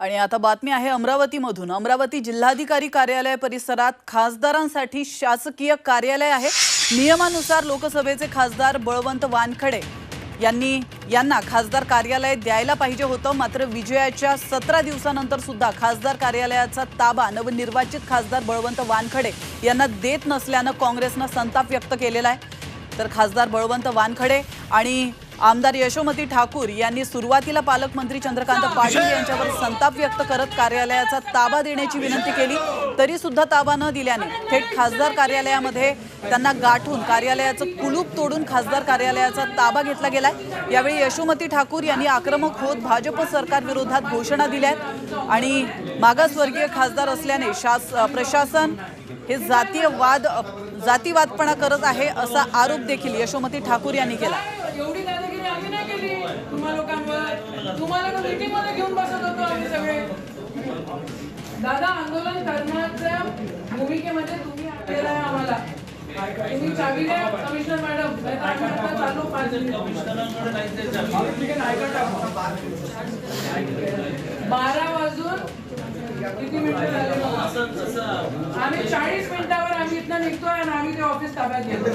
आणि आता बातमी आहे अमरावतीमधून। अमरावती जिल्हाधिकारी कार्यालय परिसरात खासदारांसाठी शासकीय कार्यालय आहे। नियमानुसार लोकसभेचे खासदार बळवंत वानखडे यांना खासदार कार्यालय द्यायला पाहिजे होतं, मात्र विजयाच्या 17 दिवसानंतर सुद्धा खासदार कार्यालयाचा ताबा नवनिर्वाचित खासदार बळवंत वानखडे यांना देत नसल्याने काँग्रेसने संताप व्यक्त केलेला आहे। तर खासदार बळवंत वानखडे आणि आमदार यशोमती ठाकूर यांनी सुरुवातीला पालकमंत्री चंद्रकांत पाटील यांच्यावर संताप व्यक्त करत कार्यालयाचा ताबा देण्याची विनंती केली, तरी सुद्धा ताबा न दिल्याने थेट खासदार कार्यालयामध्ये त्यांना गाठून कार्यालयाचं कुलूप तोडून खासदार कार्यालयाचा ताबा घेतला गेलाय। यावेळी यशोमती ठाकूर यांनी आक्रमक होत भाजप सरकार विरोधात घोषणा दिल्या आणि मागासवर्गीय खासदार असल्याने प्रशासन हे जातीवादपणा करत आहे असा आरोप देखील यशोमती ठाकूर यांनी केला। एवढी दादागिरी आम्ही नाही केली तुम्हा लोकांवर। तुम्हाला मीटिंग मध्ये घेऊन बसत होतो आम्ही सगळे। दादा आंदोलन करण्याच्या भूमिकेमध्ये तुम्ही केलं आहे आम्हाला। तुम्ही चावी द्या कमिशनर मॅडम, नाही तर आम्ही आता चाललो 5 मिनिट कमिशनरांकडे नाही जायचं। 12 वाजून किती मिनिटं झाले? आम्ही 40 मिनिटावर आम्ही इथनं निघतोय आणि आम्ही ते ऑफिस ताब्यात घेतो।